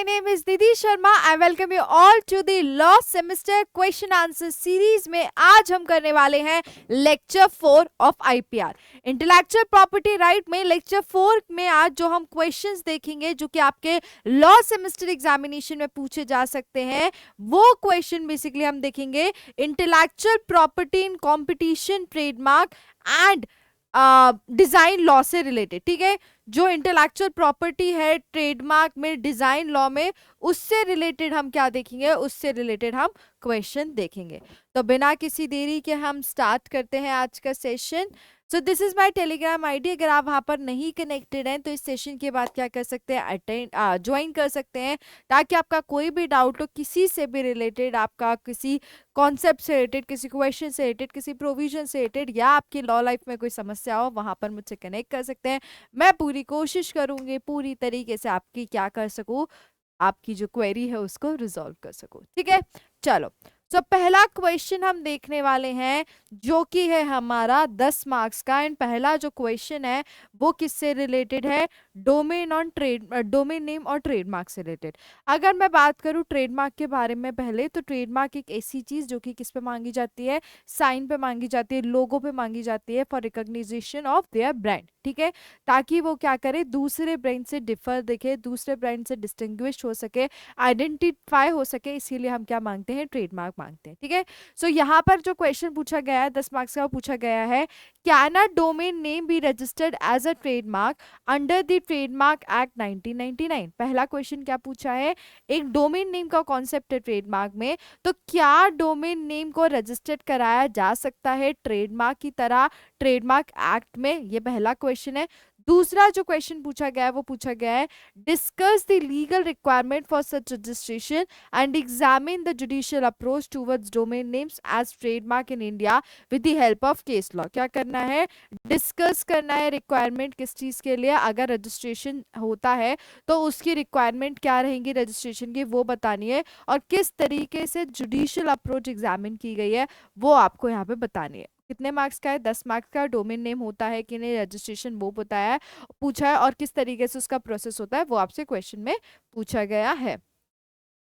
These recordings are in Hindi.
my name is Nidhi Sharma. I welcome you all to the Law Semester Question Answer Series में आज हम करने वाले हैं lecture 4 of IPR intellectual property right में। लेक्चर 4 में आज जो हम क्वेश्चंस देखेंगे जो कि आपके लॉ सेमेस्टर एग्जामिनेशन में पूछे जा सकते हैं, वो क्वेश्चन बेसिकली हम देखेंगे intellectual property in competition, trademark and design law से रिलेटेड। ठीक है, जो इंटेलेक्चुअल प्रॉपर्टी है ट्रेडमार्क में, डिजाइन लॉ में, उससे रिलेटेड हम क्या देखेंगे, उससे रिलेटेड हम क्वेश्चन देखेंगे। तो बिना किसी देरी के हम स्टार्ट करते हैं आज का session. So this is my Telegram ID. अगर आप वहां पर नहीं कनेक्टेड हैं तो इस सेशन के बाद क्या कर सकते हैं, अटेंड ज्वाइन कर सकते हैं, ताकि आपका कोई भी डाउट हो किसी से भी रिलेटेड, आपका किसी कॉन्सेप्ट से रिलेटेड, किसी क्वेश्चन से रिलेटेड, किसी प्रोविजन से रिलेटेड, या आपकी लॉ लाइफ में कोई समस्या हो, वहां पर मुझसे कनेक्ट कर सकते हैं। मैं पूरी कोशिश करूंगी पूरी तरीके से आपकी क्या कर सकूं, आपकी जो क्वेरी है उसको रिजॉल्व कर सकूं। ठीक है, चलो। तो पहला क्वेश्चन हम देखने वाले हैं जो कि है हमारा 10 मार्क्स का। एंड पहला जो क्वेश्चन है वो किससे रिलेटेड है, डोमेन नेम और ट्रेडमार्क से रिलेटेड। अगर मैं बात करूं ट्रेडमार्क के बारे में पहले, तो ट्रेडमार्क एक ऐसी चीज जो कि किस पे मांगी जाती है, साइन पे मांगी जाती है, लोगो पे मांगी जाती है for recognition of their brand. ठीक है, ताकि वो क्या करे, दूसरे ब्रांड से डिफर दिखे, दूसरे ब्रांड से डिस्टिंग्विश हो सके, आइडेंटिफाई हो सके, इसीलिए हम क्या मांगते हैं, ट्रेडमार्क मांगते हैं। ठीक है, सो यहाँ पर जो क्वेश्चन पूछा गया है 10 मार्क्स का, वो पूछा गया है can a domain name be registered as a trademark under the trademark act 1999। पहला क्वेश्चन क्या पूछा है, एक डोमेन नेम का कॉन्सेप्ट है ट्रेडमार्क में, तो क्या डोमेन नेम को रजिस्टर्ड कराया जा सकता है ट्रेडमार्क की तरह ट्रेडमार्क एक्ट में, ये पहला क्वेश्चन है। दूसरा जो क्वेश्चन पूछा गया है वो पूछा गया है discuss the legal requirement for such registration and examine the judicial approach towards domain names as trademark in India with the help of case law. क्या करना है, डिस्कस करना है रिक्वायरमेंट किस चीज के लिए, अगर रजिस्ट्रेशन होता है तो उसकी रिक्वायरमेंट क्या रहेंगी रजिस्ट्रेशन की, वो बतानी है, और किस तरीके से जुडिशियल अप्रोच एग्जामिन की गई है वो आपको यहाँ पे बतानी है। कितने मार्क्स का है, 10 मार्क्स का। डोमेन नेम होता है कि नहीं, रजिस्ट्रेशन वो बताया है, पूछा है, और किस तरीके से उसका प्रोसेस होता है वो आपसे क्वेश्चन में पूछा गया है।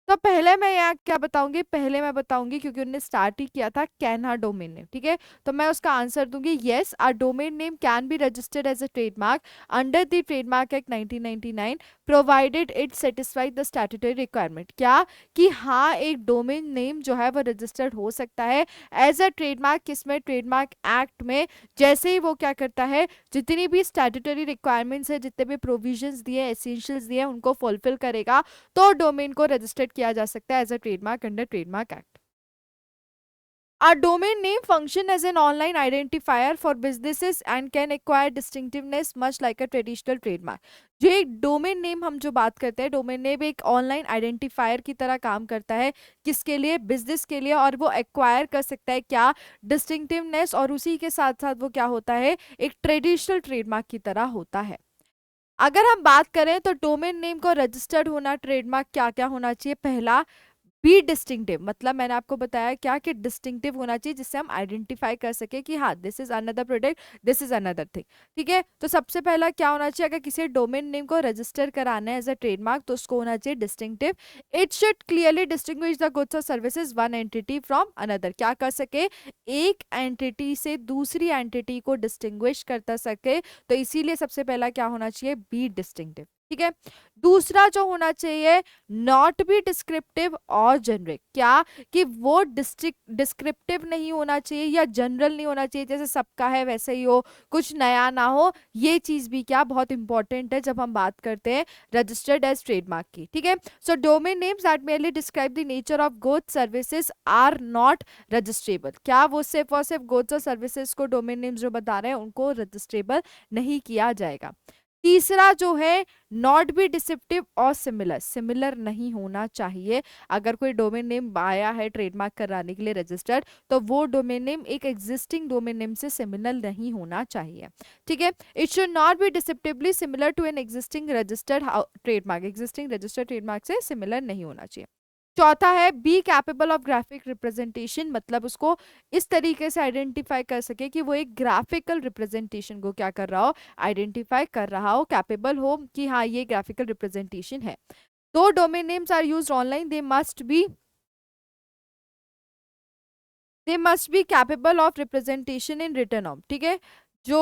तो पहले मैं यहाँ क्या बताऊंगी, पहले मैं बताऊंगी क्योंकि उन्होंने स्टार्ट ही किया था कैन अ डोमेन नेम। ठीक है, तो मैं उसका आंसर दूंगी yes, a domain name can be registered as a trademark under the trademark act 1999 provided it satisfy the statutory requirement. क्या कि हाँ, एक डोमेन नेम जो है वो रजिस्टर्ड हो सकता है एज अ ट्रेडमार्क, किसमें, ट्रेडमार्क एक्ट में, जैसे ही वो क्या करता है, जितनी भी स्टैट्यूटरी रिक्वायरमेंट्स है, जितने भी प्रोविजंस दिए, एसेंशियल्स दिए, उनको फुलफिल करेगा, तो डोमेन को रजिस्टर्ड किया जा सकता है as a trademark under trademark act. A domain name function as an online identifier for businesses and can acquire distinctiveness much like a traditional trademark। जो एक डोमेन नेम हम जो बात करते हैं, डोमेन नेम एक ऑनलाइन आइडेंटिफायर की तरह काम करता है, किसके लिए, बिजनेस के लिए, और वो एक्वायर कर सकता है क्या, डिस्टिंक्टिवनेस, और उसी के साथ साथ वो क्या होता है, एक ट्रेडिशनल ट्रेडमार्क की तरह होता है। अगर हम बात करें तो डोमेन नेम को रजिस्टर्ड होना ट्रेडमार्क क्या क्या होना चाहिए, पहला बी डिस्टिंक्टिव, मतलब मैंने आपको बताया क्या कि डिस्टिंक्टिव होना चाहिए जिससे हम आइडेंटिफाई कर सके कि हाँ this is another product, this is another thing. ठीक है, तो सबसे पहला क्या होना चाहिए, अगर किसी डोमेन नेम को रजिस्टर कराना है एज अ ट्रेडमार्क तो उसको होना चाहिए distinctive. It should clearly distinguish the goods और services one entity from another, क्या कर सके, एक एंटिटी से दूसरी एंटिटी को डिस्टिंग्विश करता सके, तो इसीलिए सबसे पहला क्या होना चाहिए, बी डिस्टिंक्टिव। ठीक है, दूसरा जो होना चाहिए, नॉट बी डिस्क्रिप्टिव और जेनरिक, क्या कि वो डिस्क्रिप्टिव नहीं होना चाहिए या जनरल नहीं होना चाहिए, जैसे सबका है वैसे ही हो, कुछ नया ना हो, ये चीज भी क्या बहुत इंपॉर्टेंट है जब हम बात करते हैं रजिस्टर्ड एज ट्रेडमार्क की। ठीक है, so domain names that merely describe the nature of goods services are not registrable, क्या वो सिर्फ और सिर्फ गुड्स और सर्विसेज को डोमेन नेम्स जो बता रहे हैं उनको रजिस्ट्रेबल नहीं किया जाएगा। तीसरा जो है, नॉट बी डिसेप्टिव और सिमिलर, सिमिलर नहीं होना चाहिए। अगर कोई डोमेन नेम आया है ट्रेडमार्क कराने के लिए रजिस्टर्ड, तो वो डोमेन नेम एक एग्जिस्टिंग डोमेन नेम से सिमिलर नहीं होना चाहिए। ठीक है, it should not be deceptively similar to an existing registered trademark, existing registered trademark से सिमिलर नहीं होना चाहिए। चौथा है be capable of graphic representation, मतलब उसको इस तरीके से आइडेंटिफाई कर सके कि वो एक ग्राफिकल रिप्रेजेंटेशन को क्या कर रहा हो, आइडेंटिफाई कर रहा हो, कैपेबल हो कि हाँ ये ग्राफिकल रिप्रेजेंटेशन है। दो domain names are used online, they must be capable of representation in written of, ठीक है। जो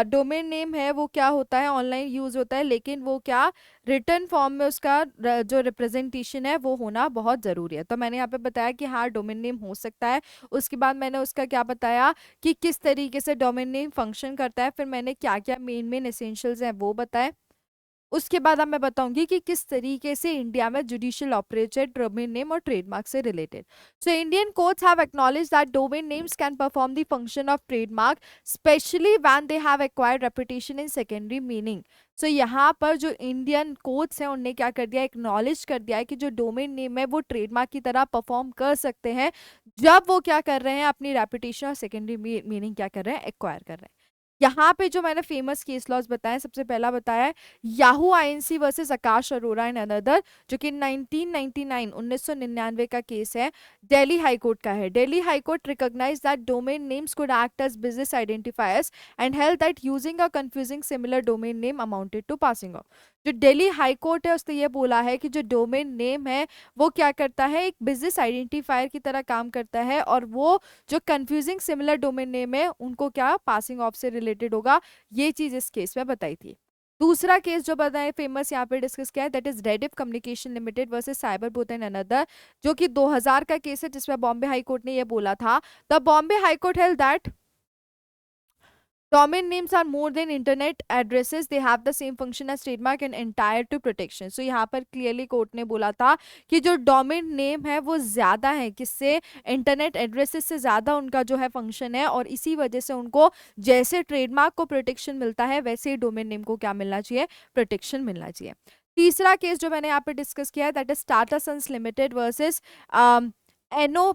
डोमेन नेम है वो क्या होता है, ऑनलाइन यूज होता है, लेकिन वो क्या रिटर्न फॉर्म में उसका जो रिप्रेजेंटेशन है वो होना बहुत ज़रूरी है। तो मैंने यहाँ पे बताया कि हाँ डोमेन नेम हो सकता है। उसके बाद मैंने उसका क्या बताया कि किस तरीके से डोमेन नेम फंक्शन करता है, फिर मैंने क्या क्या मेन मेन एसेंशियल्स हैं वो बताए। उसके बाद अब मैं बताऊंगी कि किस तरीके से इंडिया में जुडिशियल ऑपरेटेड डोमेन नेम और ट्रेडमार्क से related. So Indian courts have acknowledge that domain names can perform the function of trademark specially when they have acquired reputation in secondary meaning. सो यहाँ पर जो इंडियन कोर्ट्स हैं उनने क्या कर दिया, एक्नॉलेज कर दिया है कि जो डोमेन नेम है वो ट्रेडमार्क की तरह परफॉर्म कर सकते हैं जब वो क्या कर रहे हैं, अपनी रेपुटेशन और सेकेंडरी मीनिंग क्या कर रहे हैं, एक्वायर कर रहे हैं। यहाँ पे जो मैंने फेमस केस लॉज बताए, सबसे पहला बताया Yahoo INC versus Akash Arora and another, जो कि 1999 1999 का केस है, दिल्ली हाई कोर्ट का है। Delhi high court recognise that domain names could act as business identifiers and held that using a confusing similar domain name amounted to passing off. जो दिल्ली हाई कोर्ट है उसने ये बोला है कि जो डोमेन नेम है वो क्या करता है, एक बिजनेस आइडेंटिफायर की तरह काम करता है, और वो जो कंफ्यूजिंग सिमिलर डोमेन नेम है उनको क्या पासिंग ऑफ से रिलेटेड होगा। ये चीज इस केस में बताई थी। दूसरा केस जो बताए फेमस यहाँ पे डिस्कस किया है, that is Rediff communication limited versus cyber both and another, जो कि 2000 का केस है, जिसमें बॉम्बे हाई कोर्ट ने ये बोला था, the Bombay high court held that domain names are more than internet addresses, they have the same function as trademark and entire to protection। so यहाँ पर क्लियरली कोर्ट ने बोला था कि जो डोमेन नेम है वो ज्यादा है किससे, इंटरनेट एड्रेसेस से ज्यादा उनका जो है फंक्शन है, और इसी वजह से उनको जैसे ट्रेडमार्क को प्रोटेक्शन मिलता है वैसे ही डोमेन नेम को क्या मिलना चाहिए, प्रोटेक्शन मिलना चाहिए। तीसरा केस जो मैंने यहाँ पे डिस्कस किया है, that is Tata Sons Limited versus Arno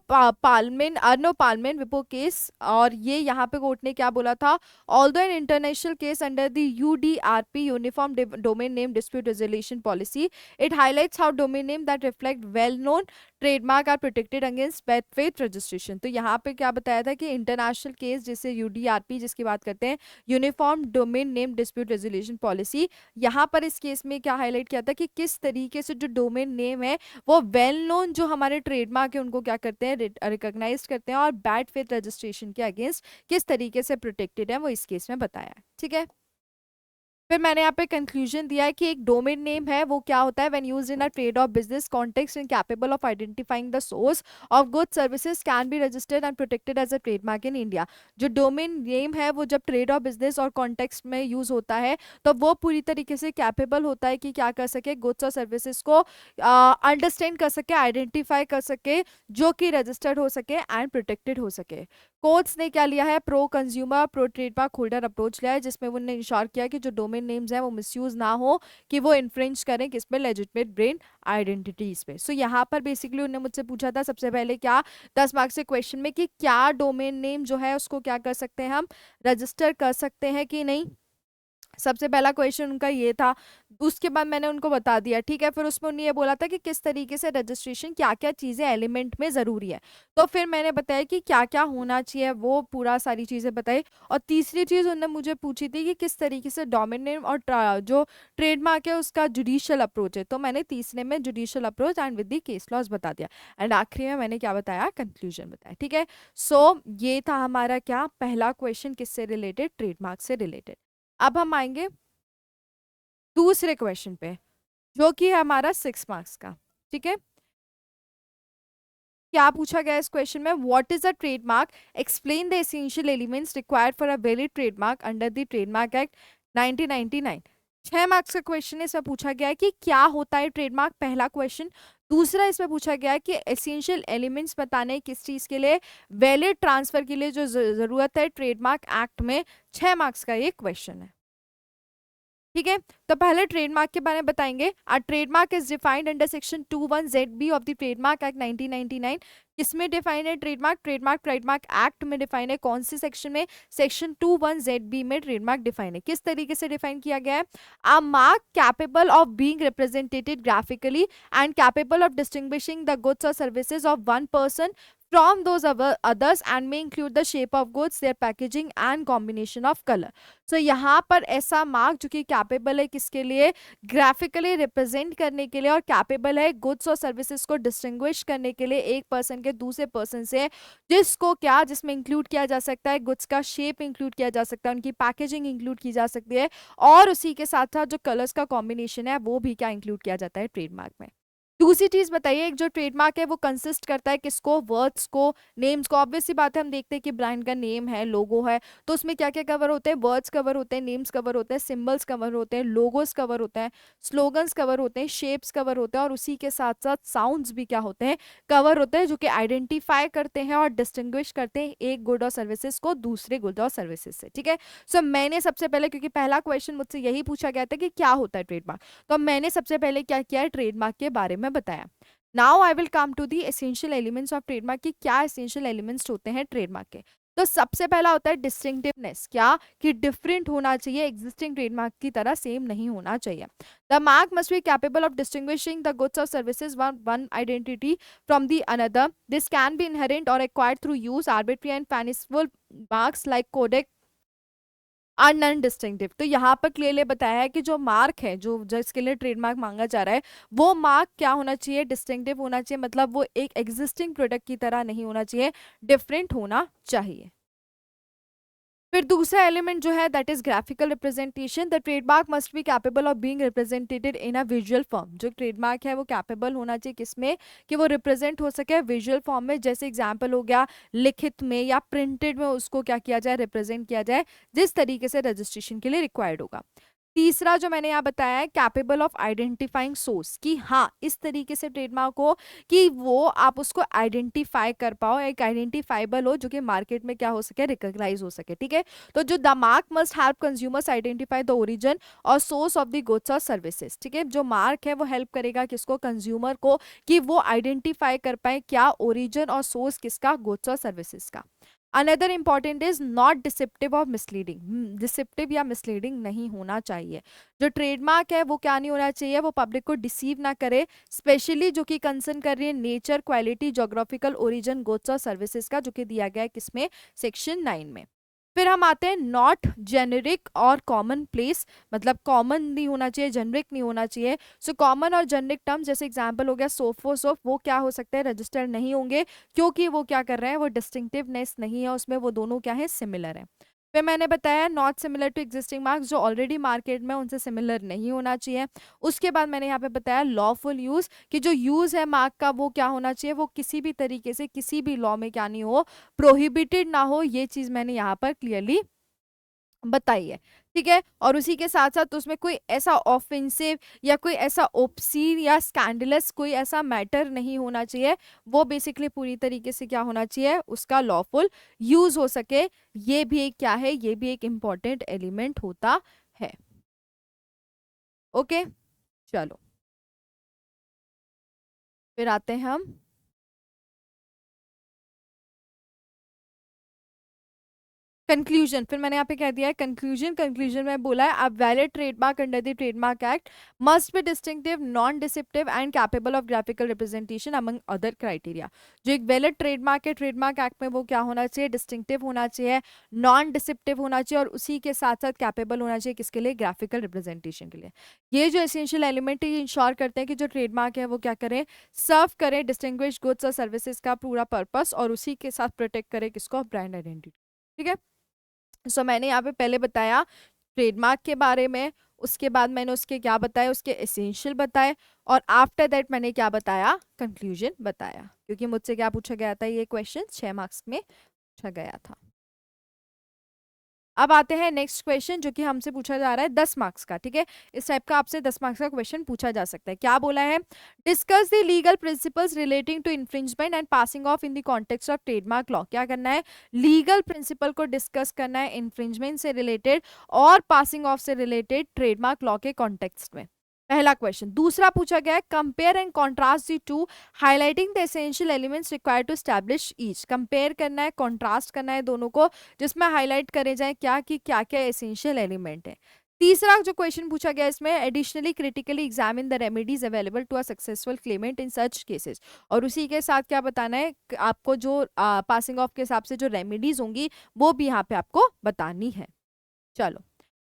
Palmen विपो केस, और ये यहाँ पे कोर्ट ने क्या बोला था, although an international case under the UDRP uniform domain name dispute resolution policy, it highlights how domain name that reflect well known trademark are protected against bad faith registration. तो यहाँ पे क्या बताया था कि इंटरनेशनल केस जिसे यूडीआरपी जिसकी बात करते हैं, uniform domain name dispute resolution policy, यहाँ पर इस केस में क्या हाईलाइट किया था कि किस तरीके से जो डोमेन नेम है वो वेल नोन जो हमारे ट्रेडमार्क है उनको क्या करते हैं, रिकॉग्नाइज करते हैं, और बैड फेथ रजिस्ट्रेशन के अगेंस्ट किस तरीके से प्रोटेक्टेड है वो इस केस में बताया है। ठीक है, फिर मैंने यहाँ पे कंक्लूजन दिया है कि एक डोमेन नेम है वो क्या होता है, when used in a trade of business context and capable of identifying the source of goods services can be registered and protected as a trademark in India. जो डोमेन नेम है वो जब ट्रेड ऑफ बिजनेस और कॉन्टेक्स्ट में यूज होता है तो वो पूरी तरीके से कैपेबल होता है कि क्या कर सके, गुड्स और सर्विसेज को अंडरस्टैंड कर सके, आइडेंटिफाई कर सके, जो कि रजिस्टर्ड हो सके एंड प्रोटेक्टेड हो सके। कोर्ट्स ने क्या लिया है, pro consumer pro trademark holder approach लिया है, जिसमें उन्होंने इंश्योर किया कि जो डोमेन नेम्स हैं वो मिसयूज ना हो, कि वो इन्फ्रिंज करें किस पे, लेजिटिमेट ब्रांड आइडेंटिटीज पे। सो यहाँ पर बेसिकली उन्होंने मुझसे पूछा था सबसे पहले क्या 10 मार्क्स के क्वेश्चन में कि क्या डोमेन नेम जो है उसको क्या कर सकते हैं, हम रजिस्टर कर सकते हैं कि नहीं। सबसे पहला क्वेश्चन उनका ये था, उसके बाद मैंने उनको बता दिया, ठीक है। फिर उसमें उन्होंने ये बोला था कि किस तरीके से रजिस्ट्रेशन, क्या क्या चीज़ें एलिमेंट में ज़रूरी है, तो फिर मैंने बताया कि क्या क्या होना चाहिए, वो पूरा सारी चीज़ें बताई। और तीसरी चीज़ उन्होंने मुझे पूछी थी कि किस तरीके से डोमेन नेम और जो ट्रेडमार्क है उसका जुडिशियल अप्रोच है, तो मैंने तीसरे में judicial approach and with the case laws बता दिया, एंड आखिरी में मैंने क्या बताया, कंक्लूजन बताया। ठीक है, सो ये था हमारा क्या पहला क्वेश्चन, किससे रिलेटेड, ट्रेडमार्क से रिलेटेड। अब हम आएंगे दूसरे क्वेश्चन पे, जो कि है हमारा 6 मार्क्स का। ठीक है, क्या पूछा गया इस क्वेश्चन में, what is a trademark, explain the essential elements required for a valid trademark under the trademark act 1999। 6 marks का क्वेश्चन है, इसमें पूछा गया है कि क्या होता है ट्रेडमार्क, पहला क्वेश्चन। दूसरा इसमें पूछा गया है कि एसेंशियल एलिमेंट्स बताने किस चीज के लिए, वैलिड ट्रांसफर के लिए जो जरूरत है ट्रेडमार्क एक्ट में। 6 मार्क्स का ये क्वेश्चन है। ठीक है, तो पहले ट्रेडमार्क के बारे में बताएंगे। अ trademark is defined under section 21ZB of the trademark act 1999। किसमें डिफाइन है ट्रेडमार्क, ट्रेडमार्क ट्रेडमार्क एक्ट में डिफाइन है, कौन से सेक्शन में, सेक्शन 21ZB में ट्रेडमार्क डिफाइन है। किस तरीके से डिफाइन किया गया है, a mark capable of being represented graphically and capable of distinguishing the goods और services of one person from those others and may include the shape of goods, their packaging and combination of color. So यहाँ पर ऐसा मार्क जो कि कैपेबल है किसके लिए, ग्राफिकली रिप्रेजेंट करने के लिए, और कैपेबल है गुड्स और सर्विसेज को डिस्टिंग्विश करने के लिए एक पर्सन के दूसरे पर्सन से, जिसको क्या, जिसमें इंक्लूड किया जा सकता है गुड्स का शेप, इंक्लूड किया जा सकता है, उनकी पैकेजिंग इंक्लूड की जा सकती है, और उसी के साथ साथ जो कलर्स का कॉम्बिनेशन है वो भी क्या इंक्लूड किया जाता है ट्रेडमार्क में। दूसरी चीज बताइए, एक जो ट्रेडमार्क है वो कंसिस्ट करता है किसको, वर्ड्स को, नेम्स को। ऑब्वियस सी बात है, हम देखते हैं कि ब्रांड का नेम है, लोगो है, तो उसमें क्या क्या कवर होते हैं, वर्ड्स कवर होते हैं, नेम्स कवर होते हैं, सिंबल्स कवर होते हैं, लोगोस कवर होते हैं, स्लोगन्स कवर होते हैं, शेप्स कवर होते हैं, और उसी के साथ साथ साउंड्स भी क्या होते हैं, कवर होते हैं, जो कि आइडेंटिफाई करते हैं और डिस्टिंग्विश करते हैं एक गुड और सर्विसेज को दूसरे गुड और सर्विसेज से। ठीक है, सो मैंने सबसे पहले, क्योंकि पहला क्वेश्चन मुझसे यही पूछा गया था कि क्या होता है ट्रेडमार्क, तो मैंने सबसे पहले क्या किया है, ट्रेडमार्क के बारे में बताया। Now I will come to the essential elements of trademark, की क्या एसेंशियल एलिमेंट्स होते हैं ट्रेडमार्क के। तो सबसे पहला होता है डिस्टिंक्टिवनेस, क्या कि डिफरेंट होना चाहिए, एग्जिस्टिंग ट्रेडमार्क की तरह सेम नहीं होना चाहिए। The mark must be capable of distinguishing the goods और services one identity from the another. This can be inherent और acquired through use arbitrary and fanciful marks like Kodak are non distinctive. तो यहाँ पर क्लियरली बताया है कि जो मार्क है, जो जिसके लिए ट्रेडमार्क मांगा जा रहा है, वो मार्क क्या होना चाहिए, डिस्टिंक्टिव होना चाहिए, मतलब वो एक एग्जिस्टिंग प्रोडक्ट की तरह नहीं होना चाहिए, डिफरेंट होना चाहिए। फिर दूसरा एलिमेंट जो है that is graphical representation. The trademark must be capable of being represented in a visual form. जो ट्रेडमार्क है वो कैपेबल होना चाहिए किसमें, कि वो रिप्रेजेंट हो सके विजुअल फॉर्म में। जैसे एग्जांपल हो गया लिखित में या प्रिंटेड में, उसको क्या किया जाए, रिप्रेजेंट किया जाए, जिस तरीके से रजिस्ट्रेशन के लिए रिक्वायर्ड होगा। तीसरा जो मैंने यहाँ बताया है, कैपेबल ऑफ आइडेंटिफाइंग सोर्स, कि हाँ इस तरीके से ट्रेडमार्क हो कि वो आप उसको आइडेंटिफाई कर पाओ, एक आइडेंटिफाइबल हो, जो कि मार्केट में क्या हो सके, रिकॉग्नाइज हो सके। ठीक है, तो जो the mark must help consumers identify the origin और सोर्स ऑफ द गुड्स और सर्विसेज। ठीक है, जो मार्क है वो हेल्प करेगा किसको, कंज्यूमर को, कि वो आइडेंटिफाई कर पाए क्या ओरिजिन और सोर्स किसका, गुड्स और सर्विसेज का। Another important is not deceptive और मिसलीडिंग। डिसेप्टिव या मिसलीडिंग नहीं होना चाहिए। जो ट्रेडमार्क है वो क्या नहीं होना चाहिए, वो पब्लिक को डिसीव ना करे, स्पेशली जो कि कंसर्न कर रही है nature, quality, geographical origin, goods और सर्विसेज का, जो कि दिया गया है किसमें, सेक्शन 9 में। फिर हम आते हैं नॉट जेनेरिक और कॉमन प्लेस, मतलब कॉमन नहीं होना चाहिए, जेनरिक नहीं होना चाहिए। सो कॉमन और जेनरिक टर्म्स, जैसे एग्जांपल हो गया सोफो सोफ, वो क्या हो सकते हैं, रजिस्टर्ड नहीं होंगे, क्योंकि वो क्या कर रहे हैं, वो डिस्टिंक्टिवनेस नहीं है उसमें, वो दोनों क्या है, सिमिलर है। फिर मैंने बताया not similar to existing marks, जो ऑलरेडी मार्केट में उनसे सिमिलर नहीं होना चाहिए। उसके बाद मैंने यहाँ पे बताया लॉफुल यूज, कि जो यूज है मार्क का वो क्या होना चाहिए, वो किसी भी तरीके से किसी भी लॉ में क्या नहीं हो, प्रोहिबिटेड ना हो। ये चीज मैंने यहाँ पर क्लियरली बताई है। ठीक है, और उसी के साथ साथ उसमें कोई ऐसा ऑफेंसिव या कोई ऐसा ओप्सीन या स्कैंडलस कोई ऐसा मैटर नहीं होना चाहिए, वो बेसिकली पूरी तरीके से क्या होना चाहिए, उसका लॉफुल यूज हो सके। ये भी एक क्या है, ये भी एक इंपॉर्टेंट एलिमेंट होता है। ओके, चलो फिर आते हैं हम कंक्लूजन। फिर मैंने यहाँ पे कह दिया है कंक्लूजन। कंक्लूजन में बोला है अब valid trademark under the trademark act must be distinctive, non deceptive and capable of graphical representation among other criteria. जो एक वैलिड ट्रेडमार्क है ट्रेडमार्क एक्ट में, वो क्या होना चाहिए, डिस्टिंक्टिव होना चाहिए, नॉन डिसेप्टिव होना चाहिए, और उसी के साथ साथ कैपेबल होना चाहिए किसके लिए, ग्राफिकल रिप्रेजेंटेशन के लिए। ये जो एसेंशियल एलिमेंट है ये इंश्योर करते हैं कि जो ट्रेडमार्क है वो क्या करें, सर्व करें डिस्टिंग्विश गुड्स और सर्विसेज का पूरा पर्पस, और उसी के साथ प्रोटेक्ट करें किसको, ब्रांड आइडेंटिटी। ठीक है, सो मैंने यहाँ पे पहले बताया ट्रेडमार्क के बारे में, उसके बाद मैंने उसके क्या बताया, उसके एसेंशियल बताए, और आफ्टर दैट मैंने क्या बताया, कंक्लूजन बताया। क्योंकि मुझसे क्या पूछा गया था, ये क्वेश्चन 6 मार्क्स में पूछा गया था। अब आते हैं नेक्स्ट क्वेश्चन, जो कि हमसे पूछा जा रहा है 10 मार्क्स का। ठीक है, इस टाइप का आपसे 10 मार्क्स का क्वेश्चन पूछा जा सकता है। क्या बोला है, discuss the legal principles relating to infringement and passing off in the context of trademark law. क्या करना है, लीगल प्रिंसिपल को डिस्कस करना है इन्फ्रिंजमेंट से रिलेटेड और पासिंग ऑफ से रिलेटेड ट्रेडमार्क लॉ के कॉन्टेक्स्ट में। पहला क्वेश्चन। दूसरा पूछा गया है compare and contrast the two, highlighting the essential elements required to establish each. Compare करना है, कॉन्ट्रास्ट करना है दोनों को, जिसमें हाईलाइट करे जाए क्या कि क्या क्या एसेंशियल एलिमेंट है। तीसरा जो क्वेश्चन पूछा गया इसमें, additionally critically examine the remedies available to a successful claimant in such cases. और उसी के साथ क्या बताना है आपको, जो पासिंग ऑफ के हिसाब से जो रेमेडीज होंगी वो भी यहाँ पे आपको बतानी है। चलो,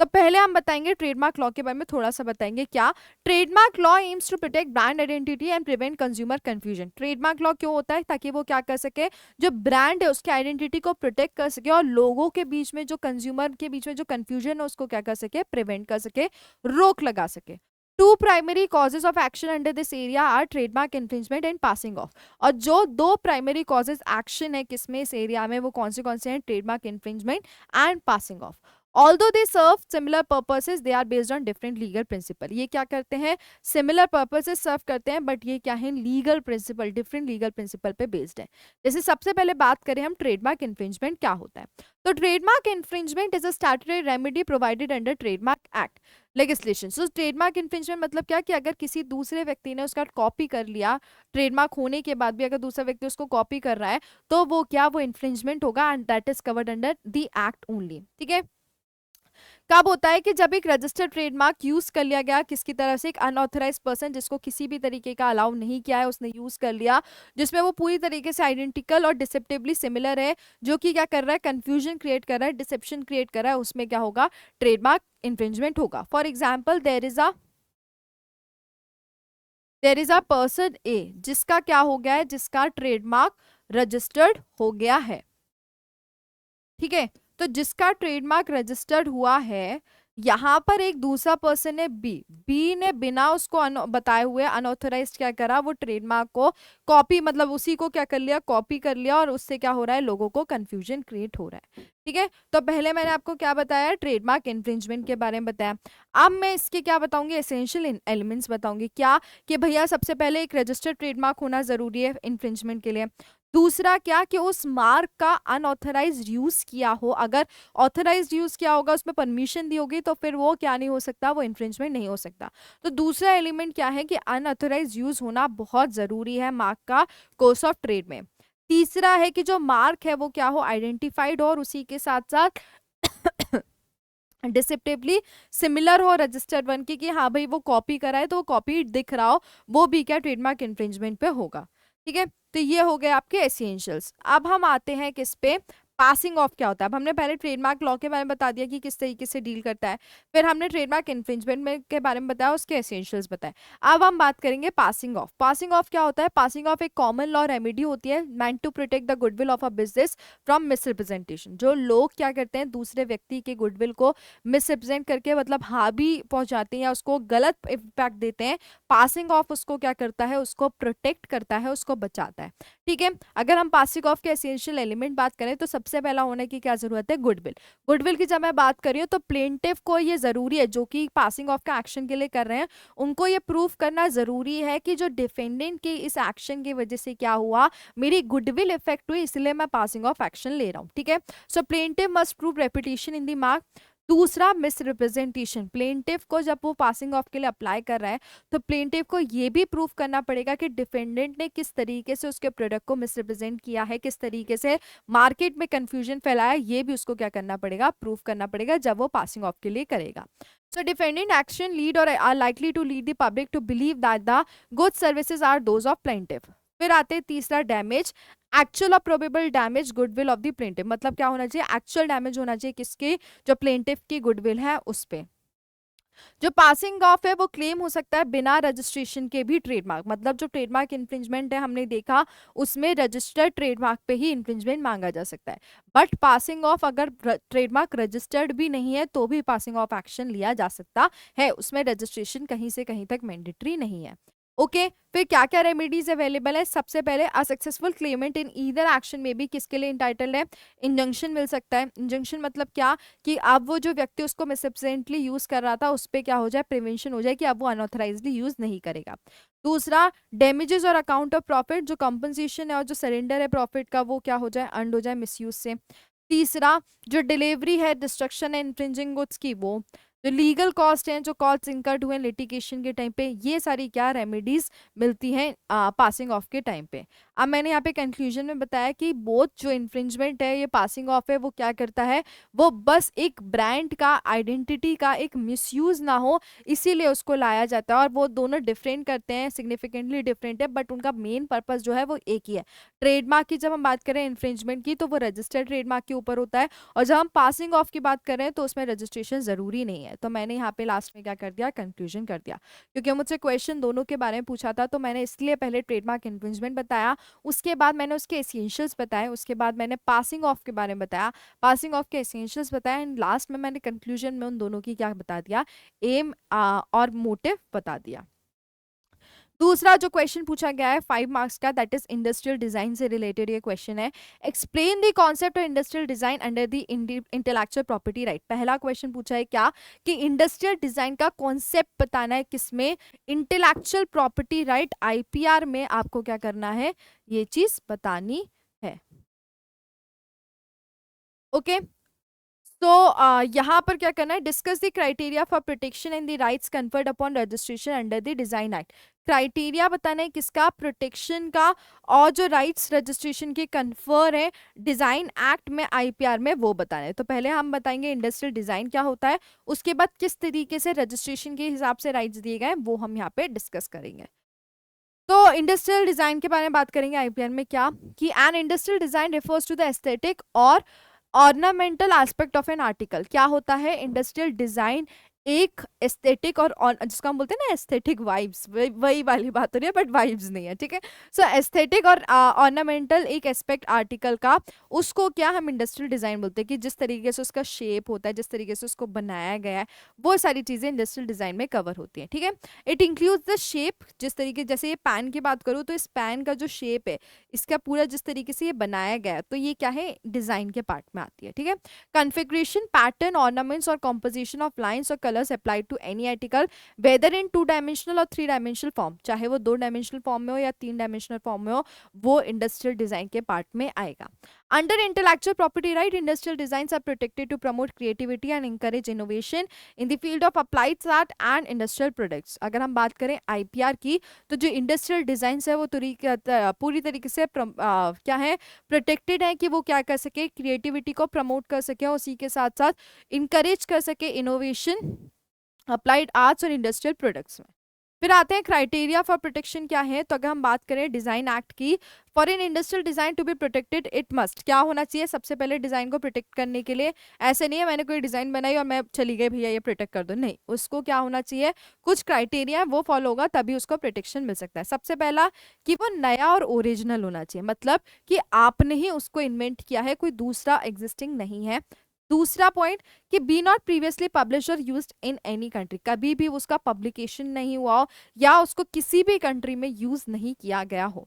तो पहले हम बताएंगे ट्रेडमार्क लॉ के बारे में, थोड़ा सा बताएंगे क्या। Trademark law aims to protect brand identity and prevent consumer confusion. Trademark law क्यों होता है? ताकि वो क्या कर सके, जो ब्रांड है उसके आइडेंटिटी को प्रोटेक्ट कर सके और लोगों के बीच में, जो कंज्यूमर के बीच में जो कंफ्यूजन है उसको क्या कर सके, प्रिवेंट कर सके, रोक लगा सके। Two primary causes of action under this area are trademark infringement and passing off. और जो दो प्राइमरी कॉजेज एक्शन है किसमें, इस एरिया में, वो कौन से हैं? Trademark infringement and passing of. Although they serve similar purposes, they are based on different legal principle। ये क्या करते हैं? Similar purposes serve करते हैं, but ये क्या है? Legal principle, different legal principle पे based है। जैसे सबसे पहले बात करें हम ट्रेडमार्क इन्फ्रिंजमेंट क्या होता है, तो trademark infringement is a statutory remedy provided under trademark act legislation. So trademark infringement मतलब क्या, कि अगर किसी दूसरे व्यक्ति ने उसका कॉपी कर लिया, ट्रेडमार्क होने के बाद भी अगर दूसरा व्यक्ति उसको कॉपी कर रहा है, तो वो क्या, वो इन्फ्रिंजमेंट होगा, and that is covered under the act only. ठीक है, कब होता है? कि जब एक रजिस्टर्ड ट्रेडमार्क यूज कर लिया गया किसकी तरफ से, एक अनऑथराइज्ड पर्सन जिसको किसी भी तरीके का अलाउ नहीं किया है, उसने यूज कर लिया, जिसमें वो पूरी तरीके से आइडेंटिकल और डिसेप्टिवली सिमिलर है, जो कि क्या कर रहा है, कंफ्यूजन क्रिएट कर रहा है, डिसेप्शन क्रिएट कर रहा है, उसमें क्या होगा, ट्रेडमार्क इन्फ्रिंजमेंट होगा। For example, there is a person A जिसका क्या हो गया है, जिसका ट्रेडमार्क रजिस्टर्ड हो गया है। ठीक है, तो जिसका ट्रेडमार्क रजिस्टर्ड हुआ है, यहां पर एक दूसरा पर्सन है बी, बी ने बिना उसको बताए हुए अनऑथराइज्ड क्या करा, वो ट्रेडमार्क को कॉपी, मतलब उसी को क्या कर लिया, कॉपी कर लिया, और उससे क्या हो रहा है, लोगों को कंफ्यूजन क्रिएट हो रहा है। ठीक है, तो पहले मैंने आपको क्या बताया, ट्रेडमार्क इन्फ्रिंजमेंट के बारे में बताया। अब मैं इसके क्या बताऊंगी, एसेंशियल एलिमेंट्स बताऊंगी। क्या, कि भैया सबसे पहले एक रजिस्टर्ड ट्रेडमार्क होना जरूरी है इन्फ्रिंजमेंट के लिए। दूसरा क्या, कि उस मार्क का अनऑथराइज्ड यूज किया हो, अगर ऑथराइज्ड यूज किया होगा, उसमें परमिशन दी होगी, तो फिर वो क्या नहीं हो सकता, वो इन्फ्रिंजमेंट नहीं हो सकता। तो दूसरा एलिमेंट क्या है, कि अनऑथराइज्ड यूज होना बहुत जरूरी है मार्क का कोर्स ऑफ ट्रेड में। तीसरा है कि जो मार्क है वो क्या हो, आइडेंटिफाइड हो, और उसी के साथ साथ डिसेप्टिवली सिमिलर हो रजिस्टर्ड वन की, कि हाँ भाई वो कॉपी करा है तो वो कॉपी दिख रहा हो, वो भी क्या ट्रेडमार्क इन्फ्रिंजमेंट पे होगा। ठीक है, तो ये हो गए आपके एसेंशियल्स। अब हम आते हैं किस पे, पासिंग ऑफ क्या होता है। अब हमने पहले ट्रेडमार्क लॉ के बारे में बता दिया कि किस तरीके से डील करता है, फिर हमने ट्रेडमार्क इन्फ्रिंजमेंट में के बारे में बताया, उसके एसेंशियल्स बताए। अब हम बात करेंगे पासिंग ऑफ। पासिंग ऑफ क्या होता है? पासिंग ऑफ एक कॉमन लॉ रेमेडी होती है, meant to protect the goodwill of a business from misrepresentation. जो लोग क्या करते हैं, दूसरे व्यक्ति के गुडविल को मिसरिप्रेजेंट करके, मतलब हावी पहुंचाते हैं या उसको गलत इम्पैक्ट देते हैं, पासिंग ऑफ उसको क्या करता है, उसको प्रोटेक्ट करता है, उसको बचाता है। ठीक है, अगर हम पासिंग ऑफ के एसेंशियल एलिमेंट बात करें, तो सबसे पहला होने की क्या जरूरत है, गुडविल। गुडविल की जब मैं बात कर रही हूँ, तो प्लेंटिफ को ये जरूरी है, जो कि पासिंग ऑफ का एक्शन के लिए कर रहे हैं, उनको ये प्रूफ करना जरूरी है कि जो डिफेंडेंट के इस एक्शन की वजह से क्या हुआ, मेरी गुडविल इफेक्ट हुई, इसलिए मैं पासिंग ऑफ एक्शन ले रहा हूँ। ठीक है, so plaintiff must prove reputation in the mark. दूसरा, मिसरिप्रेजेंटेशन। प्लेंटिफ को जब वो पासिंग ऑफ के लिए अप्लाई कर रहा है, तो प्लेंटिफ को ये भी प्रूफ करना पड़ेगा कि डिफेंडेंट ने किस तरीके से उसके प्रोडक्ट को मिसरिप्रेजेंट किया है, किस तरीके से मार्केट में कंफ्यूजन फैलाया, ये भी उसको क्या करना पड़ेगा, प्रूफ करना पड़ेगा, जब वो पासिंग ऑफ के लिए करेगा। So defendant action lead or are likely to lead the public to believe that the goods services are those of plaintiff। फिर आते हैं तीसरा, डैमेज। एक्चुअल और probable damage goodwill of the plaintiff. मतलब क्या होना चाहिए, एक्चुअल डैमेज होना चाहिए किसके, जो प्लेंटिफ की गुडविल है उस पे। जो पासिंग ऑफ है वो क्लेम हो सकता है बिना रजिस्ट्रेशन के भी ट्रेडमार्क। मतलब जो ट्रेडमार्क इन्फ्रिंजमेंट है हमने देखा, उसमें रजिस्टर्ड ट्रेडमार्क पे ही इन्फ्रिंजमेंट मांगा जा सकता है। बट पासिंग ऑफ अगर ट्रेडमार्क रजिस्टर्ड भी नहीं है तो भी पासिंग ऑफ एक्शन लिया जा सकता है, उसमें रजिस्ट्रेशन कहीं से कहीं तक मैंडेटरी नहीं है। ओके, फिर क्या क्या रेमेडीज अवेलेबल है। सबसे पहले, असक्सेसफुल क्लेमेंट इन ईदर एक्शन में भी किसके लिए इंटाइटल्ड है, इंजंक्शन मिल सकता है। इंजंक्शन मतलब क्या, कि अब वो जो व्यक्ति उसको मिसरिप्रेजेंटली यूज कर रहा था, उस पर क्या हो जाए, प्रिवेंशन हो जाए, कि अब वो अनऑथराइजली यूज नहीं करेगा। दूसरा, डैमेजेस और अकाउंट ऑफ प्रॉफिट। जो कंपनसेशन है और जो सरेंडर है प्रॉफिट का, वो क्या हो जाए, अर्न हो जाए मिसयूज से। तीसरा, जो डिलीवरी है, डिस्ट्रक्शन है इन्फ्रिंजिंग गुड्स की, वो जो लीगल कॉस्ट हैं, जो कॉस्ट इंकर्ड हुए लिटिगेशन के टाइम पे, ये सारी क्या रेमेडीज मिलती हैं पासिंग ऑफ के टाइम पे। अब मैंने यहाँ पे कंक्लूजन में बताया कि बोथ जो इन्फ्रिंजमेंट है, ये पासिंग ऑफ है, वो क्या करता है, वो बस एक ब्रांड का, आइडेंटिटी का एक मिसयूज ना हो इसीलिए उसको लाया जाता है। और वो दोनों डिफरेंट करते हैं, सिग्निफिकेंटली डिफरेंट है, बट उनका मेन पर्पस जो है वो एक ही है। ट्रेडमार्क की जब हम बात करें इन्फ्रिंजमेंट की, तो वो रजिस्टर्ड ट्रेडमार्क के ऊपर होता है, और जब हम पासिंग ऑफ की बात कर रहे हैं तो उसमें रजिस्ट्रेशन जरूरी नहीं है। तो मैंने यहाँ पे लास्ट में क्या कर दिया, कंक्लूजन कर दिया, क्योंकि मुझसे क्वेश्चन दोनों के बारे में पूछा था, तो मैंने इसलिए पहले ट्रेडमार्क इन्फ्रिंजमेंट बताया, उसके बाद मैंने उसके एसेंशियल्स बताए, उसके बाद मैंने पासिंग ऑफ के बारे में बताया, पासिंग ऑफ के एसेंशियल्स बताया, एंड लास्ट में मैंने कंक्लूजन में उन दोनों की क्या बता दिया, एम और मोटिव बता दिया। दूसरा जो क्वेश्चन पूछा गया है 5 मार्क्स का, दैट इज इंडस्ट्रियल डिजाइन से रिलेटेड ये क्वेश्चन है। Explain the concept of industrial design under the intellectual property right. पहला क्वेश्चन पूछा है क्या, कि इंडस्ट्रियल डिजाइन का कॉन्सेप्ट बताना है, किसमें, इंटेलेक्चुअल प्रॉपर्टी राइट, आईपीआर में आपको क्या करना है, ये चीज बतानी है। ओके, तो यहाँ पर क्या करना है, discuss the criteria for protection and the rights conferred upon registration under the design act. Criteria बताना है किसका, प्रोटेक्शन का, और जो राइट्स रजिस्ट्रेशन के कन्फर है डिजाइन एक्ट में, आईपीआर में, वो बताना है। तो पहले हम बताएंगे इंडस्ट्रियल डिजाइन क्या होता है, उसके बाद किस तरीके से रजिस्ट्रेशन के हिसाब से राइट्स दिए गए वो हम यहाँ पे डिस्कस करेंगे। तो इंडस्ट्रियल डिजाइन के बारे में बात करेंगे आईपीआर में, क्या कि an industrial design refers to the aesthetic और ornamental aspect of an article. क्या होता है, इंडस्ट्रियल डिजाइन एक एस्थेटिक और जिसको हम बोलते हैं ना एस्थेटिक वाइब्स, वही वाली बात हो रही है, बट वाइब्स नहीं है, ठीक है। सो एस्थेटिक और ऑर्नामेंटल एक एस्पेक्ट आर्टिकल का, उसको क्या हम इंडस्ट्रियल डिजाइन बोलते हैं, कि जिस तरीके से उसका शेप होता है, जिस तरीके से उसको बनाया गया है, वो सारी चीजें इंडस्ट्रियल डिजाइन में कवर होती हैं, ठीक है। इट इंक्लूड्स द शेप, जिस तरीके, जैसे ये पैन की बात करूँ तो इस पैन का जो शेप है, इसका पूरा जिस तरीके से ये बनाया गया है, तो ये क्या है, डिजाइन के पार्ट में आती है, ठीक है। कॉन्फ़िगरेशन, पैटर्न, ऑर्नामेंट्स और कॉम्पोजिशन ऑफ लाइंस और colours applied to any article whether in 2 dimensional और 3 डायमेंशनल फॉर्म, चाहे वो 2 डायमेंशनल फॉर्म में हो या 3 डायमेंशनल फॉर्म में हो, वो इंडस्ट्रियल डिजाइन के पार्ट में आएगा। Under intellectual property right, industrial designs are protected to promote creativity and encourage innovation in the field of applied art and industrial products. अगर हम बात करें आईपीआर की, तो जो इंडस्ट्रियल डिजाइन्स है वो पूरी तरीके से क्या है, प्रोटेक्टेड है, कि वो क्या कर सके, क्रिएटिविटी को प्रमोट कर सके, और उसी के साथ साथ इंकरेज कर सके इनोवेशन अप्लाइड आर्ट्स और इंडस्ट्रियल प्रोडक्ट्स में। फिर आते हैं क्राइटेरिया फॉर प्रोटेक्शन क्या है, तो अगर हम बात करें डिजाइन एक्ट की, for an industrial design to be protected it must क्या होना चाहिए, सबसे पहले डिजाइन को प्रोटेक्ट करने के लिए, ऐसे नहीं है मैंने कोई डिजाइन बनाई और मैं चली गई भैया ये प्रोटेक्ट कर दो, नहीं, उसको क्या होना चाहिए, कुछ क्राइटेरिया है वो फॉलो होगा तभी उसको प्रोटेक्शन मिल सकता है। सबसे पहला कि वो नया और ओरिजिनल होना चाहिए, मतलब कि आपने ही उसको इन्वेंट किया है, कोई दूसरा एग्जिस्टिंग नहीं है। दूसरा पॉइंट कि बी नॉट प्रीवियसली पब्लिश और यूज्ड इन एनी कंट्री, कभी भी उसका पब्लिकेशन नहीं हुआ हो या उसको किसी भी कंट्री में यूज नहीं किया गया हो।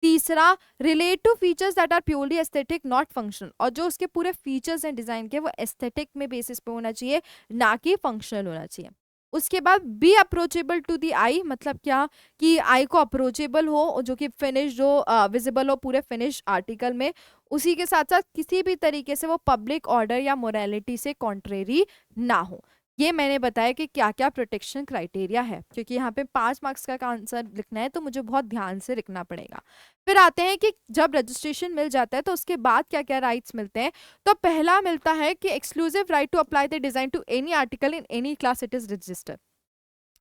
तीसरा, relate to features that are purely aesthetic not functional, और जो उसके पूरे फीचर्स हैं डिजाइन के वो एस्थेटिक में बेसिस पे होना चाहिए, ना कि फंक्शनल होना चाहिए। उसके बाद बी अप्रोचेबल टू दी आई, मतलब क्या कि आई को अप्रोचेबल हो, जो कि फिनिश जो विजिबल हो पूरे फिनिश आर्टिकल में, उसी के साथ साथ किसी भी तरीके से वो पब्लिक ऑर्डर या मोरालिटी से कॉन्ट्रेरी ना हो। ये मैंने बताया कि क्या क्या प्रोटेक्शन क्राइटेरिया है, क्योंकि यहाँ पे 5 मार्क्स का आंसर लिखना है तो मुझे बहुत ध्यान से लिखना पड़ेगा। फिर आते हैं कि जब रजिस्ट्रेशन मिल जाता है तो उसके बाद क्या क्या राइट्स मिलते हैं। तो पहला मिलता है कि exclusive right to apply the design to any article in any class it is registered.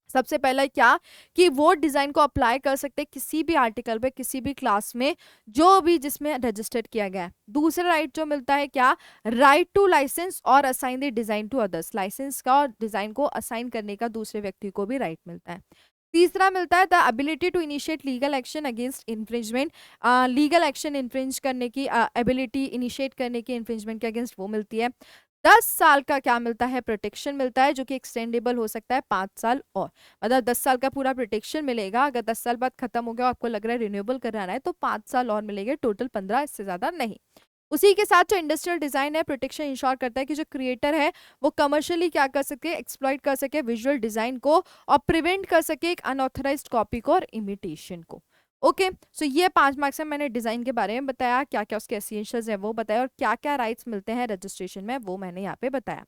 सबसे पहला क्या कि वो डिजाइन को अप्लाई कर सकते हैं किसी भी आर्टिकल पे, किसी भी क्लास में, जो भी जिसमें रजिस्टर्ड किया गया है। दूसरा राइट जो मिलता है क्या, राइट टू लाइसेंस और assign the design to others, licence का और डिजाइन को असाइन करने का दूसरे व्यक्ति को भी राइट मिलता है। तीसरा मिलता है the ability to initiate legal action against infringement, legal action infringe करने की एबिलिटी, इनिशिएट करने की इन्फ्रिंजमेंट के अगेंस्ट वो मिलती है। 10 साल का क्या मिलता है, प्रोटेक्शन मिलता है, जो कि एक्सटेंडेबल हो सकता है 5 साल और, मतलब 10 साल का पूरा प्रोटेक्शन मिलेगा। अगर 10 साल बाद खत्म हो गया और आपको लग रहा है रिन्यूएबल कराना है तो 5 साल और मिलेंगे, टोटल 15, इससे ज्यादा नहीं। उसी के साथ जो इंडस्ट्रियल डिजाइन है, प्रोटेक्शन इंश्योर करता है कि जो क्रिएटर है वो कमर्शियली क्या कर सके, एक्सप्लॉइट कर सके विजुअल डिजाइन को, और प्रिवेंट कर सके एक अनऑथराइज्ड कॉपी को और इमिटेशन को। ओके, सो ये 5 मार्क्स में मैंने डिजाइन के बारे में बताया, क्या क्या उसके एसेंशियल्स है वो बताया, और क्या क्या राइट्स मिलते हैं रजिस्ट्रेशन में वो मैंने यहाँ पे बताया।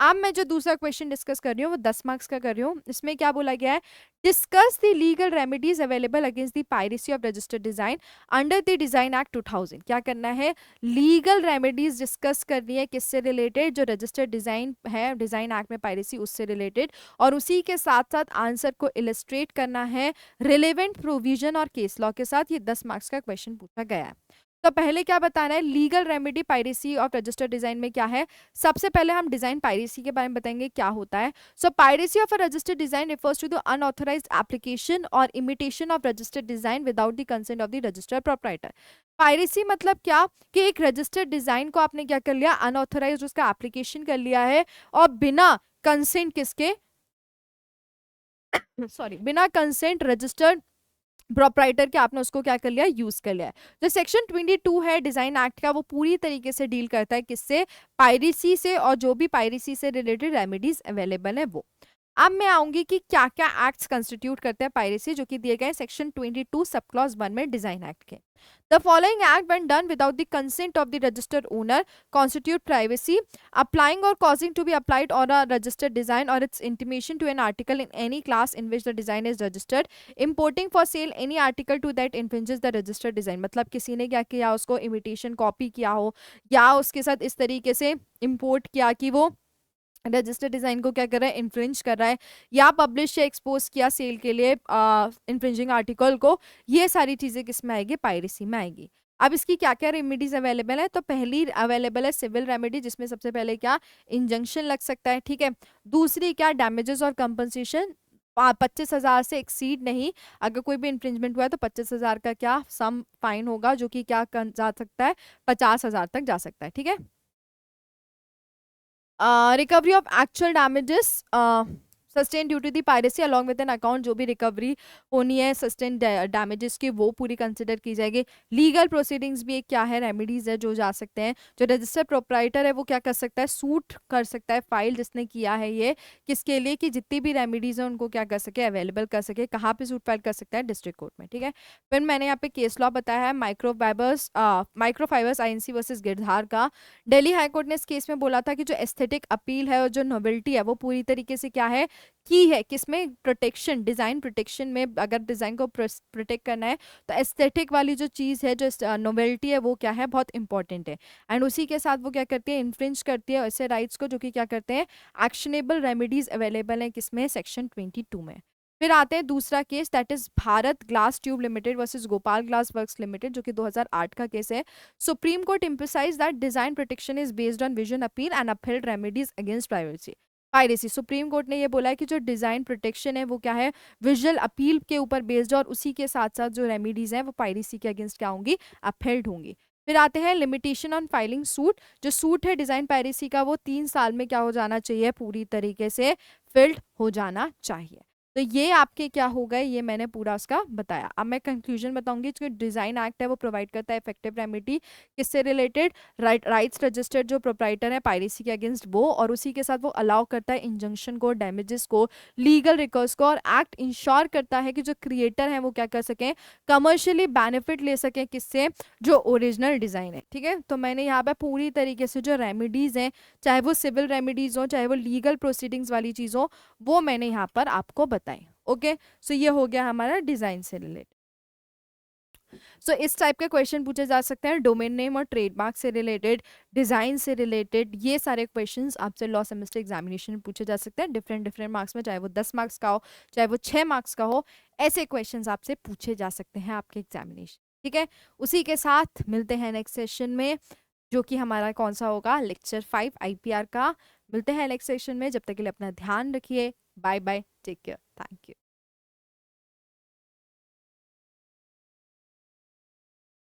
अब मैं जो दूसरा क्वेश्चन डिस्कस कर रही हूँ वो 10 मार्क्स का कर रही हूँ। इसमें क्या बोला गया है, discuss the legal remedies available against the piracy of registered design under the design act 2000। क्या करना है, लीगल रेमेडीज डिस्कस करनी है, किससे रिलेटेड, जो रजिस्टर्ड डिजाइन है, डिजाइन एक्ट में पायरेसी उससे रिलेटेड, और उसी के साथ साथ आंसर को इलस्ट्रेट करना है रिलेवेंट प्रोविजन और केस लॉ के साथ। ये 10 मार्क्स का क्वेश्चन पूछा गया है। तो पहले क्या बताना है, legal remedy piracy of registered design में क्या है। सबसे पहले हम डिजाइन पायरेसी के बारे में बताएंगे क्या होता है। So piracy of a registered design refers to the unauthorised application और imitation of registered design without the consent of the registered proprietor. Piracy मतलब क्या, कि एक रजिस्टर्ड डिजाइन को आपने क्या कर लिया, अनऑथराइज्ड उसका एप्लीकेशन कर लिया है, और बिना कंसेंट किसके, सॉरी, बिना कंसेंट रजिस्टर्ड प्रोप्राइटर के आपने उसको क्या कर लिया, यूज कर लिया है। जो सेक्शन 22 है डिजाइन एक्ट का, वो पूरी तरीके से डील करता है किससे, पायरेसी से, और जो भी पायरेसी से रिलेटेड रेमेडीज अवेलेबल है वो। अब मैं आऊंगी कि क्या क्या एक्ट्स कंस्टिट्यूट करते हैं पायरेसी, जो कि दिए गए सेक्शन 22 सब क्लॉज 1 में डिजाइन एक्ट के। The following act when done without the consent of the registered owner constitute privacy, applying और causing to be applied on a registered design or its intimation to an article in any class in which the design is registered, importing for sale any article to that infringes the registered design। मतलब किसी ने क्या किया, उसको इमिटेशन कॉपी किया हो, या उसके साथ इस तरीके से इंपोर्ट किया कि वो रजिस्टर्ड डिजाइन को क्या कर रहा है, इन्फ्रिंज कर रहा है, या पब्लिश या एक्सपोज किया सेल के लिए इन्फ्रिंजिंग आर्टिकल को, ये सारी चीजें किस में आएगी, पायरेसी में आएगी। अब इसकी क्या क्या रेमेडीज अवेलेबल है, तो पहली अवेलेबल है सिविल रेमेडी, जिसमें सबसे पहले क्या, इंजंक्शन लग सकता है, ठीक है। दूसरी क्या, डैमेजेस और कंपनसेशन, 25,000 से एक्सीड नहीं, अगर कोई भी इन्फ्रिंजमेंट हुआ है तो 25,000 का क्या सम फाइन होगा, जो कि क्या जा सकता है, 50,000 तक जा सकता है, ठीक है। Recovery of actual damages sustain due to the piracy along with an account, जो भी रिकवरी होनी है सस्टेन डैमेजेस की, वो पूरी कंसिडर की जाएगी। लीगल प्रोसीडिंग्स भी एक क्या है, रेमेडीज है जो जा सकते हैं। जो रजिस्टर्ड प्रोप्राइटर है वो क्या कर सकता है, सूट कर सकता है, फाइल जिसने किया है ये, किसके लिए, कि जितनी भी रेमेडीज है उनको क्या कर सके, अवेलेबल कर सके। कहाँ पे सूट फाइल कर सकता है, डिस्ट्रिक्ट कोर्ट में, ठीक है। फिर मैंने यहाँ पे केस लॉ बताया है माइक्रोफाइबर्स आईएनसी वर्सेस गिरधार का। दिल्ली हाईकोर्ट ने इस केस में बोला था कि जो एस्थेटिक अपील है और जो नोवेल्टी है वो पूरी तरीके से क्या है, की है किसमें, प्रोटेक्शन, डिजाइन प्रोटेक्शन में। अगर डिजाइन को प्रोटेक्ट करना है तो एस्थेटिक वाली जो चीज है, जो नोवेल्टी है, वो क्या है, बहुत इंपॉर्टेंट है। एंड उसी के साथ वो क्या करती है, इन्फ्रिंज करती है ऐसे राइट्स को, जो कि क्या करते हैं, एक्शनेबल रेमेडीज अवेलेबल है किसमें, सेक्शन 22 में। फिर आते हैं दूसरा case, that is Bharat Glass Tube Limited versus Gopal Glass Works Limited, जो कि 2008 का केस है। Supreme Court emphasised that design protection is based on vision appeal and upheld remedies against privacy piracy. Supreme Court ने ये बोला है कि जो डिजाइन प्रोटेक्शन है वो क्या है, विजुअल अपील के ऊपर बेस्ड है, और उसी के साथ साथ जो रेमेडीज हैं वो पायरेसी के अगेंस्ट क्या होंगी, अपहेल्ड होंगी। फिर आते हैं लिमिटेशन ऑन फाइलिंग सूट। जो सूट है डिजाइन पायरेसी का, वो 3 साल में क्या हो जाना चाहिए, पूरी तरीके से फिल्ड हो जाना चाहिए। तो ये आपके क्या हो गए, ये मैंने पूरा उसका बताया। अब मैं कंक्लूजन बताऊंगी। जो डिजाइन एक्ट है वो प्रोवाइड करता है इफेक्टिव रेमेडी किससे रिलेटेड, राइट्स रजिस्टर्ड जो प्रोप्राइटर है पायरेसी के अगेंस्ट वो, और उसी के साथ वो अलाउ करता है इंजंक्शन को, डैमेजेस को, लीगल रिकॉर्ड्स को, और एक्ट इंश्योर करता है कि जो क्रिएटर है वो क्या कर सकें, कमर्शियली बेनिफिट ले सकें किससे, जो ओरिजिनल डिजाइन है, ठीक है। तो मैंने यहाँ पे पूरी तरीके से जो रेमेडीज हैं, चाहे वो सिविल रेमेडीज हो, चाहे वो लीगल प्रोसीडिंग्स वाली चीज हो, वो मैंने यहाँ पर आपको बताई। ओके, सो ये हो गया हमारा डिजाइन से रिलेटेड। सो इस टाइप के क्वेश्चन पूछे जा सकते हैं डोमेन नेम और ट्रेडमार्क से रिलेटेड, डिजाइन से रिलेटेड। ये सारे क्वेश्चंस आपसे लॉ सेमेस्टर एग्जामिनेशन में पूछे जा सकते हैं डिफरेंट डिफरेंट मार्क्स में, चाहे वो 10 मार्क्स का हो, चाहे वो 6 मार्क्स का हो। ऐसे क्वेश्चंस आपसे पूछे जा सकते हैं आपके एग्जामिनेशन, ठीक है। उसी के साथ मिलते हैं नेक्स्ट सेशन में, जो कि हमारा कौन सा होगा, लेक्चर 5 आईपीआर का। मिलते हैं नेक्स्ट सेशन में, जब तक के लिए अपना ध्यान रखिए। Bye bye, take care, thank you.